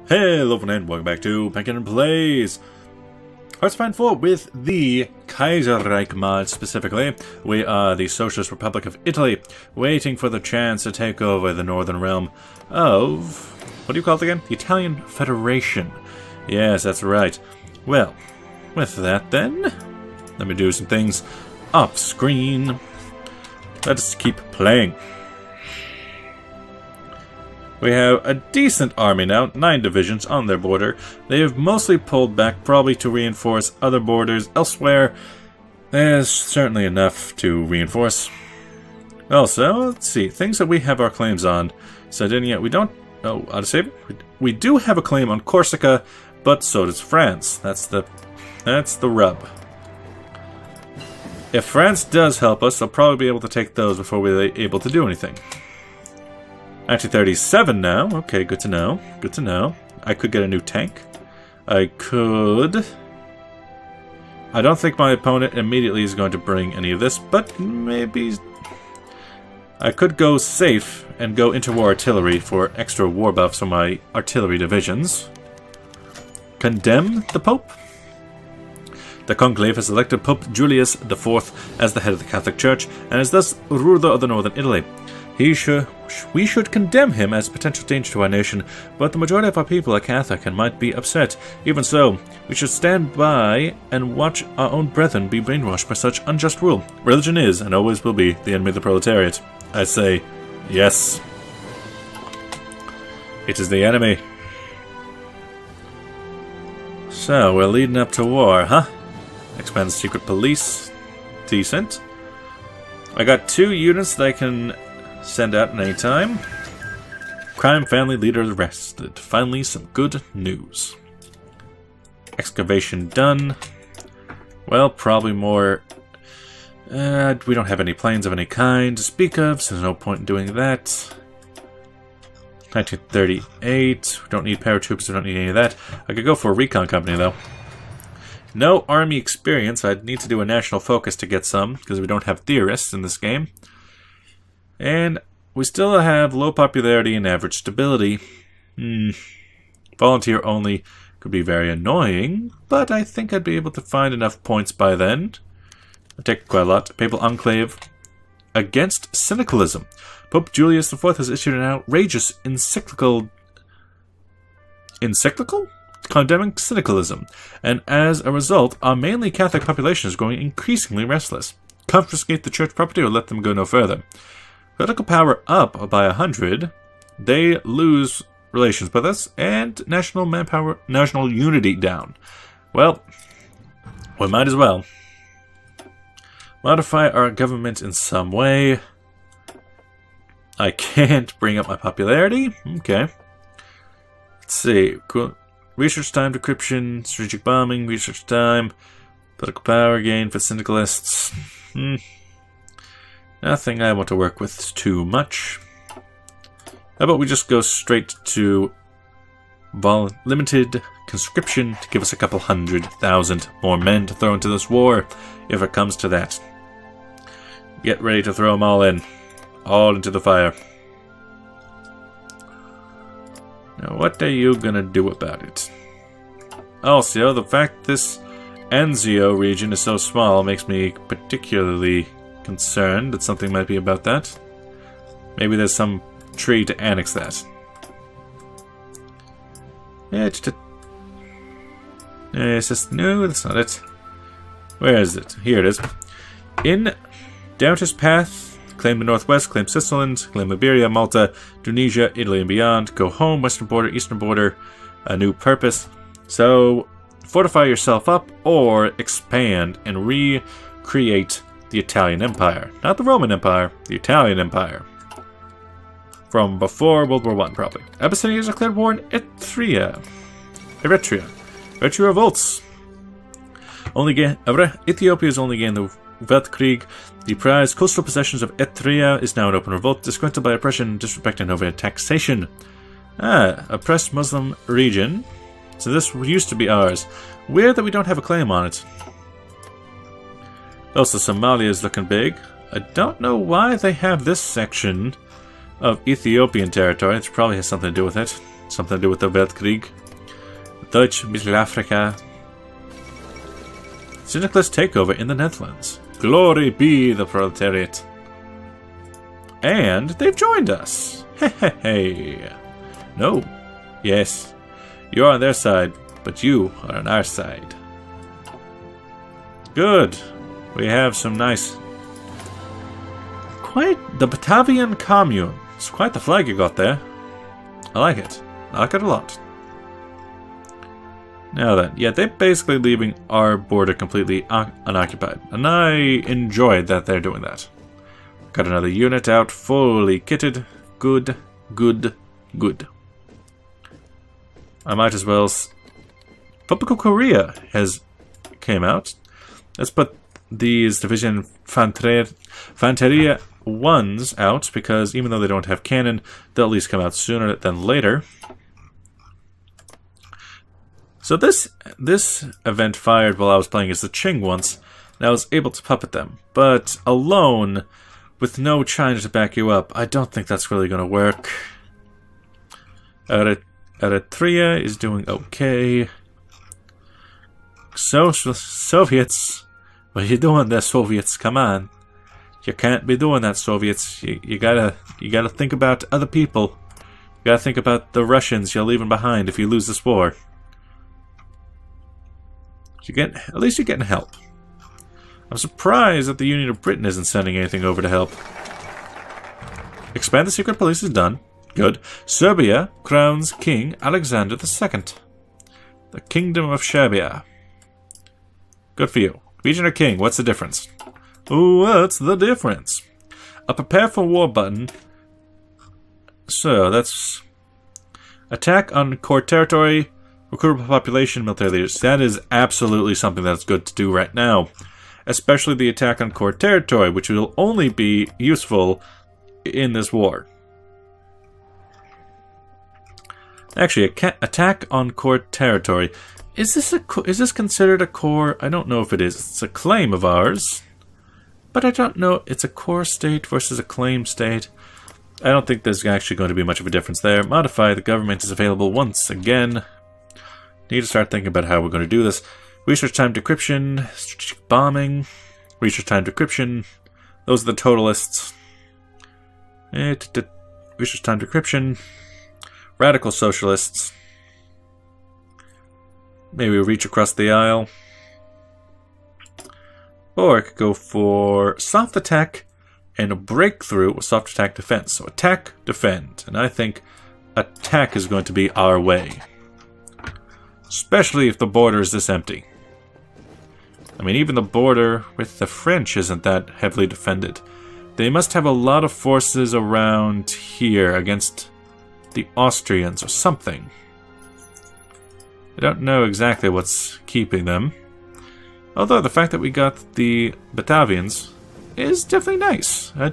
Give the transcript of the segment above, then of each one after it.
Hello and welcome back to Penkitten Plays Hearts 4 with the Kaiserreich mod specifically. We are the Socialist Republic of Italy, waiting for the chance to take over the northern realm of... what do you call it again? The Italian Federation. Yes, that's right. Well, with that then, let me do some things off screen. Let's keep playing. We have a decent army now, 9 divisions on their border. They have mostly pulled back, probably to reinforce other borders elsewhere. There's certainly enough to reinforce. Also, let's see, things that we have our claims on. Sardinia, we don't... oh, out of save? We do have a claim on Corsica, but so does France. That's the rub. If France does help us, they'll probably be able to take those before we're able to do anything. 1937 now. Okay, good to know. Good to know. I could get a new tank. I could... I don't think my opponent immediately is going to bring any of this, but maybe... I could go safe and go interwar artillery for extra war buffs on my artillery divisions. Condemn the Pope? The Conclave has elected Pope Julius IV as the head of the Catholic Church, and is thus ruler of the northern Italy. We should condemn him as a potential danger to our nation, but the majority of our people are Catholic and might be upset. Even so, we should stand by and watch our own brethren be brainwashed by such unjust rule. Religion is, and always will be, the enemy of the proletariat. I say, yes. It is the enemy. So, we're leading up to war, huh? Expand secret police. Decent. I got 2 units that I can... send out at any time. Crime family leader arrested. Finally, some good news. Excavation done. Well, probably more... we don't have any planes of any kind to speak of, so there's no point in doing that. 1938. We don't need paratroops, we don't need any of that. I could go for a recon company, though. No army experience. I'd need to do a national focus to get some, because we don't have theorists in this game. And we still have low popularity and average stability. Volunteer only could be very annoying, but I think I'd be able to find enough points by then. I'll take quite a lot. Papal Enclave against syndicalism. Pope Julius IV has issued an outrageous encyclical condemning syndicalism, and as a result, our mainly Catholic population is growing increasingly restless. Confiscate the church property or let them go no further. Political power up by 100, they lose relations with us, and national manpower, national unity down. Well, we might as well modify our government in some way. I can't bring up my popularity. Okay. Let's see. Cool. Research time, decryption, strategic bombing, research time, political power gain for syndicalists. Nothing I want to work with too much. How about we just go straight to limited conscription to give us a couple 100,000 more men to throw into this war, if it comes to that. Get ready to throw them all in. All into the fire. Now what are you gonna do about it? Also, the fact this Anzio region is so small makes me particularly concerned that something might be about that. Maybe there's some tree to annex that. Yeah, it's just... no, that's not it. Where is it? Here it is. In Doubter's Path, claim the Northwest, claim Sicily, claim Iberia, Malta, Tunisia, Italy and beyond. Go home, western border, eastern border, a new purpose. So, fortify yourself up or expand and recreate the Italian Empire. Not the Roman Empire, the Italian Empire. From before World War I, probably. Abyssinia has declared war in Eritrea. Eritrea revolts. Ethiopia has only gained the Weltkrieg. The prized coastal possessions of Eritrea is now in open revolt, disgruntled by oppression, disrespect, and over taxation. Oppressed Muslim region. So this used to be ours. Weird that we don't have a claim on it. Also, Somalia is looking big. I don't know why they have this section of Ethiopian territory. It probably has something to do with it. Something to do with the Weltkrieg. Deutsch Mittelafrika. Syndicalist takeover in the Netherlands. Glory be the proletariat. And they've joined us. Hey. No. Yes. You're on their side, but you are on our side. Good. We have some nice... Quite the Batavian Commune. It's quite the flag you got there. I like it. I like it a lot. Now then, yeah, they're basically leaving our border completely unoccupied. And I enjoyed that they're doing that. Got another unit out, fully kitted. Good, good, good. I might as well... Republic of Korea has came out. Let's put these Division Fanteria 1s out, because even though they don't have cannon, they'll at least come out sooner than later. So this event fired while I was playing as the Qing once, and I was able to puppet them. But alone, with no China to back you up, I don't think that's really going to work. Eritrea is doing okay. Soviets, what are you doing there, Soviets? Come on. You can't be doing that, Soviets. You gotta think about other people. You gotta think about the Russians you're leaving behind if you lose this war. At least you're getting help. I'm surprised that the Union of Britain isn't sending anything over to help. Expand the secret police is done. Good. Serbia crowns King Alexander II. The Kingdom of Serbia. Good for you. Region or King, what's the difference? What's the difference? A prepare for war button. So, that's... Attack on core territory. Recruit population, military leaders. That is absolutely something that's good to do right now. Especially the attack on core territory, which will only be useful in this war. Actually, attack on core territory. Is this considered a core? I don't know if it is. It's a claim of ours. But I don't know. It's a core state versus a claim state. I don't think there's actually going to be much of a difference there. Modify the government is available once again. Need to start thinking about how we're going to do this. Research time decryption, strategic bombing, research time decryption. Those are the totalists. Research time decryption, radical socialists. Maybe we reach across the aisle. Or I could go for soft attack and a breakthrough with soft attack defense. So attack, defend. And I think attack is going to be our way. Especially if the border is this empty. I mean, even the border with the French isn't that heavily defended. They must have a lot of forces around here against the Austrians or something. I don't know exactly what's keeping them. Although the fact that we got the Batavians is definitely nice. I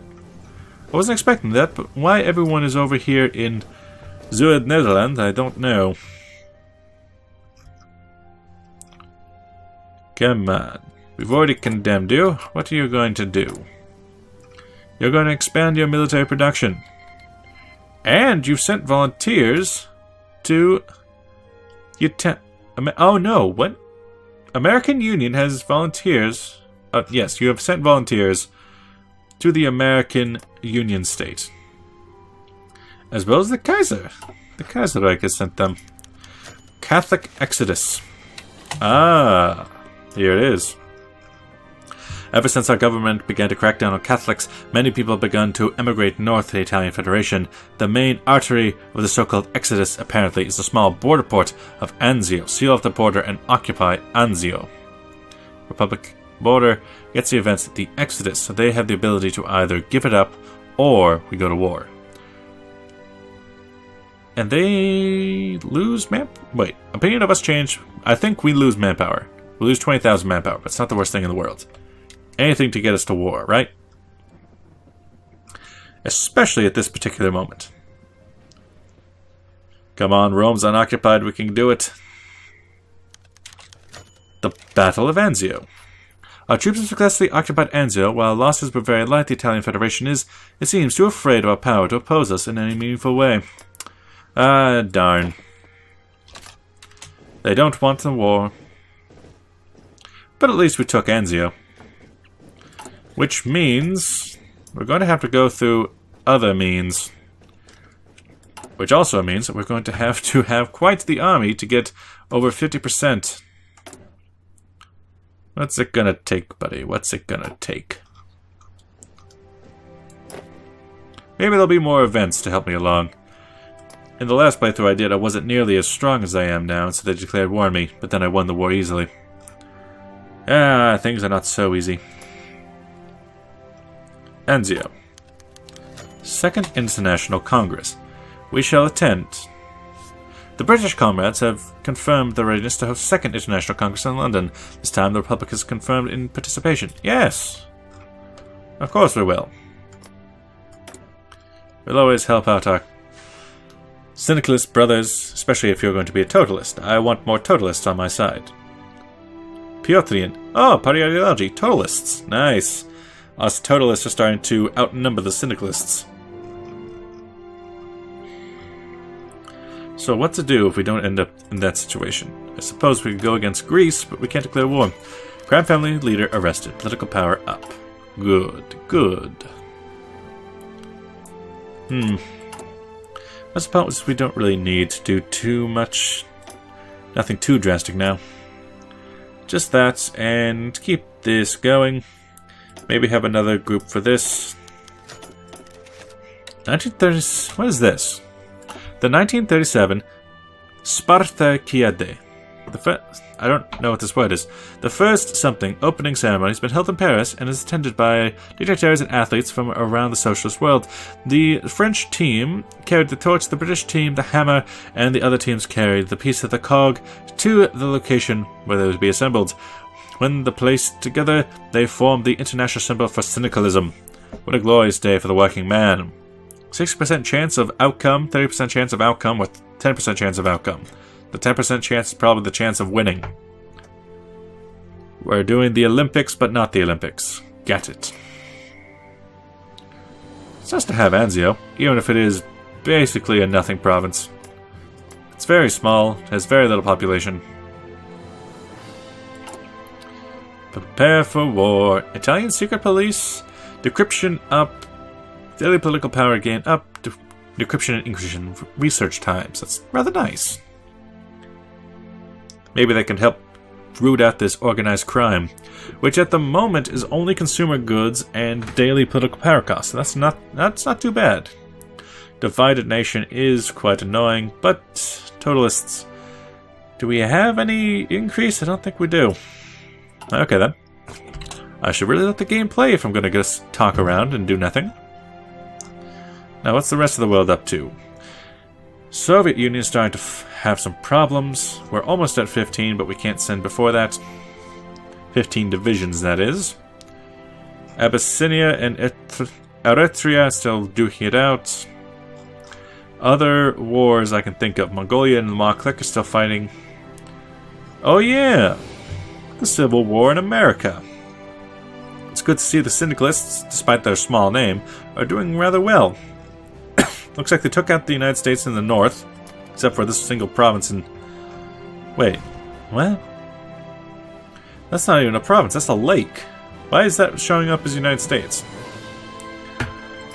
wasn't expecting that, but why everyone is over here in Zuid-Nederland, I don't know. Come on. We've already condemned you. What are you going to do? You're going to expand your military production. And you've sent volunteers to... Oh no, what? American Union has volunteers... yes, you have sent volunteers to the American Union state. As well as the Kaiser. The Kaiserreich has sent them. Catholic Exodus. Ah... Here it is. Ever since our government began to crack down on Catholics, many people have begun to emigrate north to the Italian Federation. The main artery of the so-called Exodus, apparently, is the small border port of Anzio. Seal off the border and occupy Anzio. Republic border gets the events at the Exodus, so they have the ability to either give it up or we go to war. And they lose wait, opinion of us change. I think we lose manpower. We lose 20,000 manpower, but it's not the worst thing in the world. Anything to get us to war, right? Especially at this particular moment. Come on, Rome's unoccupied, we can do it. The Battle of Anzio. Our troops have successfully occupied Anzio. While losses were very light, the Italian Federation is, it seems, too afraid of our power to oppose us in any meaningful way. Ah, darn. They don't want the war. But at least we took Anzio. Which means we're going to have to go through other means. Which also means that we're going to have quite the army to get over 50%. What's it gonna take, buddy? What's it gonna take? Maybe there'll be more events to help me along. In the last playthrough I did, I wasn't nearly as strong as I am now, so they declared war on me, but then I won the war easily. Ah, things are not so easy. Anzio. Second International Congress. We shall attend. The British comrades have confirmed their readiness to host Second International Congress in London. This time the Republic is confirmed in participation. Yes! Of course we will. We'll always help out our syndicalist brothers, especially if you're going to be a totalist. I want more totalists on my side. Piotrian. Oh, party ideology. Totalists. Nice. Us totalists are starting to outnumber the syndicalists. So what to do if we don't end up in that situation? I suppose we could go against Greece, but we can't declare war. Crown family leader arrested. Political power up. Good, good. I suppose we don't really need to do too much. Nothing too drastic now. Just that, and keep this going. Maybe have another group for this. 1930s. What is this? The 1937 Spartakiade. I don't know what this word is. The first something opening ceremony has been held in Paris and is attended by dignitaries and athletes from around the socialist world. The French team carried the torch, the British team the hammer, and the other teams carried the piece of the cog to the location where they would be assembled. When they placed together, they formed the international symbol for syndicalism. What a glorious day for the working man. 60% chance of outcome, 30% chance of outcome, with 10% chance of outcome. The 10% chance is probably the chance of winning. We're doing the Olympics, but not the Olympics. Get it. It's nice to have Anzio, even if it is basically a nothing province. It's very small, has very little population. Prepare for war. Italian secret police. Decryption up. Daily political power gain up. Decryption and encryption research times. That's rather nice. Maybe they can help root out this organized crime, which at the moment is only consumer goods and daily political power costs. That's not too bad. Divided nation is quite annoying, but totalists. Do we have any increase? I don't think we do. Okay then. I should really let the game play if I'm going to just talk around and do nothing. Now what's the rest of the world up to? Soviet Union is starting to have some problems. We're almost at 15, but we can't send before that. 15 divisions, that is. Abyssinia and Eritrea still duking it out. Other wars I can think of. Mongolia and the Mongolic are still fighting. Oh yeah! The Civil War in America. It's good to see the Syndicalists, despite their small name, are doing rather well. Looks like they took out the United States in the north, except for this single province in... Wait, what? That's not even a province, that's a lake. Why is that showing up as United States?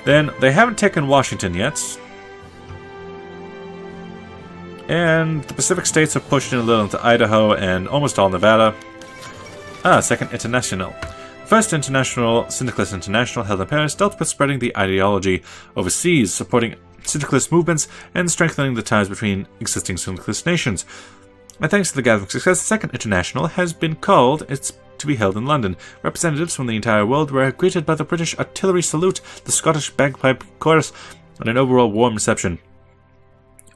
Then, they haven't taken Washington yet. And the Pacific states have pushed in a little into Idaho and almost all Nevada. Second International. First International, Syndicalist International, held in Paris, dealt with spreading the ideology overseas, supporting syndicalist movements, and strengthening the ties between existing syndicalist nations. And thanks to the gathering success, the Second International has been called. It's to be held in London. Representatives from the entire world were greeted by the British artillery salute, the Scottish bagpipe chorus, and an overall warm reception.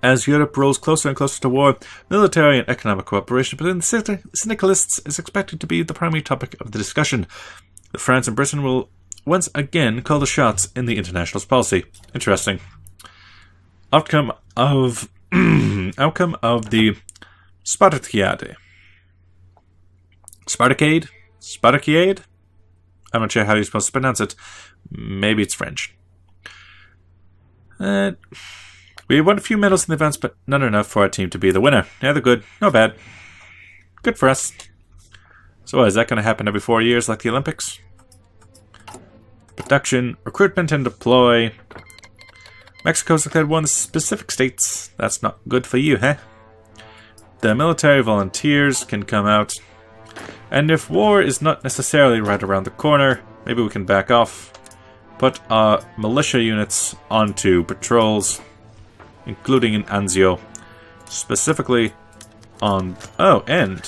As Europe rolls closer and closer to war, military and economic cooperation between the syndicalists is expected to be the primary topic of the discussion. France and Britain will once again call the shots in the internationalist policy. Interesting. Outcome of the Spartakiade. Spartacade? Spartakiade? I'm not sure how you're supposed to pronounce it. Maybe it's French. We won a few medals in the events, but not enough for our team to be the winner. Yeah, they're good. Not bad. Good for us. So is that going to happen every 4 years like the Olympics? Production, recruitment, and deploy. Mexico's declared war in the specific states. That's not good for you, huh? The military volunteers can come out. And if war is not necessarily right around the corner, maybe we can back off. Put our militia units onto patrols, including in Anzio. Specifically on... Oh, and...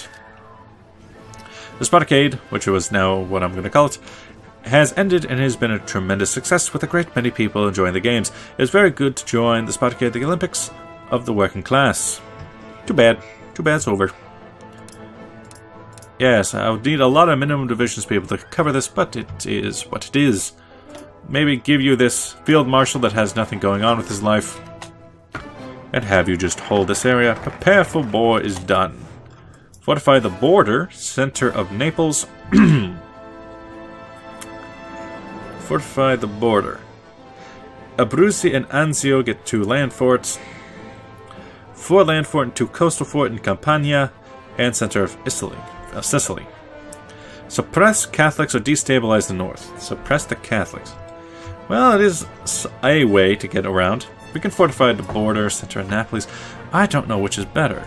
the Spartacade, which was now what I'm going to call it, has ended and has been a tremendous success with a great many people enjoying the games. It is very good to join the Spartacade, the Olympics of the working class. Too bad. Too bad it's over. Yes, I would need a lot of minimum divisions to be able to cover this, but it is what it is. Maybe give you this field marshal that has nothing going on with his life, and have you just hold this area. Prepare for war is done. Fortify the border, center of Naples. Fortify the border. Abruzzi and Anzio get 2 land forts. 4 land fort and 2 coastal fort in Campania, and center of Sicily. Suppress Catholics or destabilize the north. Suppress the Catholics. Well, it is a way to get around. We can fortify the border, center of Naples. I don't know which is better.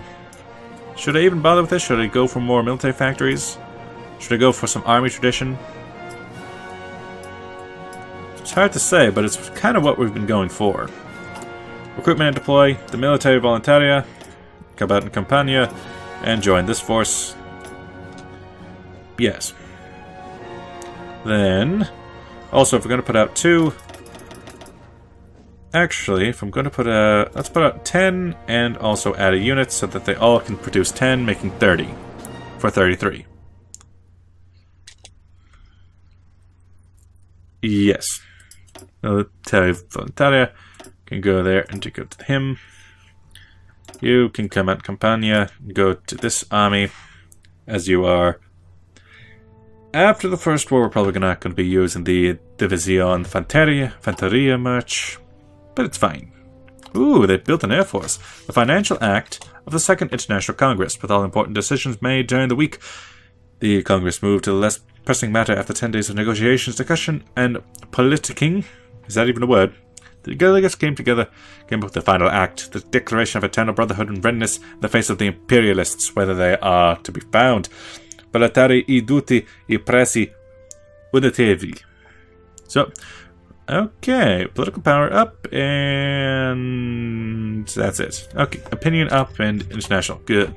Should I even bother with this? Should I go for more military factories? Should I go for some army tradition? It's hard to say, but it's kind of what we've been going for. Recruitment and deploy the military voluntaria, come out in Campania, and join this force. Yes. Then, also, if we're going to put out 2... Actually, if I'm going to put a... let's put out 10 and also add a unit so that they all can produce 10, making 30 for 33. Yes. Military voluntaria can go there and to go to him. You can come out Campania and go to this army as you are. After the First War, we're probably not going to be using the Division Fanteria much. But it's fine. Ooh, they built an air force. The financial act of the Second International Congress, with all important decisions made during the week. The Congress moved to the less pressing matter after 10 days of negotiations, discussion, and politicking. Is that even a word? The delegates came together, came up with the final act, the Declaration of Eternal Brotherhood and Readiness in the face of the imperialists, whether they are to be found. Palatari I duti I presi udatevi. So... okay, political power up, and that's it. Okay, opinion up and international. Good.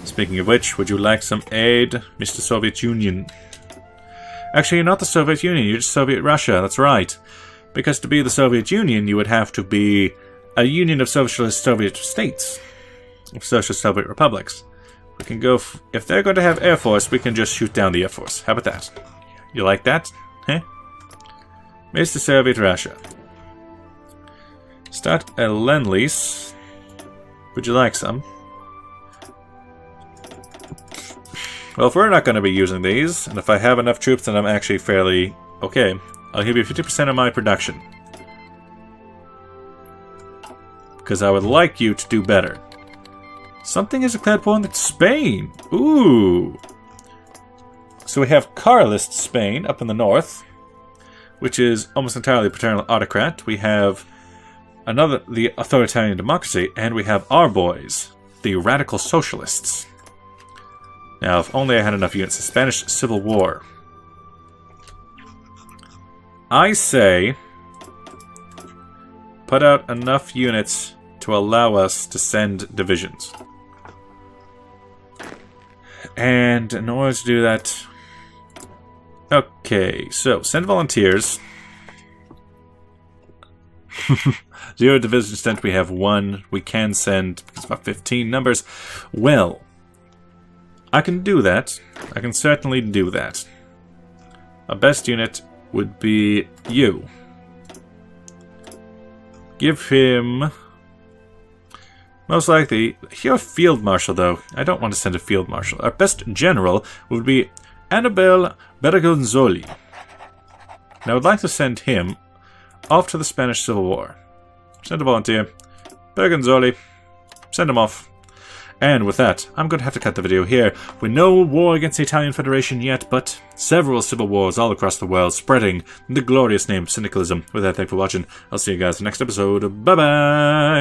Speaking of which, would you like some aid, Mr. Soviet Union? Actually, you're not the Soviet Union, you're just Soviet Russia, that's right. Because to be the Soviet Union, you would have to be a union of socialist Soviet states. Of socialist Soviet republics. We can go... if they're going to have Air Force, we can just shoot down the Air Force. How about that? You like that? Huh? Mr. Soviet Russia. Start a Lend-Lease. Would you like some? Well, if we're not going to be using these, and if I have enough troops then I'm actually fairly okay, I'll give you 50% of my production. Because I would like you to do better. Something is declared war in Spain. Ooh. So we have Carlist Spain up in the north, which is almost entirely paternal autocrat. We have the authoritarian democracy, and we have our boys, the radical socialists. Now, if only I had enough units. The Spanish Civil War. I say, put out enough units to allow us to send divisions. And in order to do that... okay, so send volunteers. 0 division sent, we have 1. We can send, because about 15 numbers. Well, I can do that. I can certainly do that. Our best unit would be you. Give him... most likely... you're a field marshal, though. I don't want to send a field marshal. Our best general would be Annibale Bergonzoli. Now, I would like to send him off to the Spanish Civil War. Send a volunteer. Berganzoli. Send him off. And with that, I'm going to have to cut the video here. With no war against the Italian Federation yet, but several civil wars all across the world spreading the glorious name Syndicalism. With that, thanks for watching. I'll see you guys in the next episode. Bye-bye!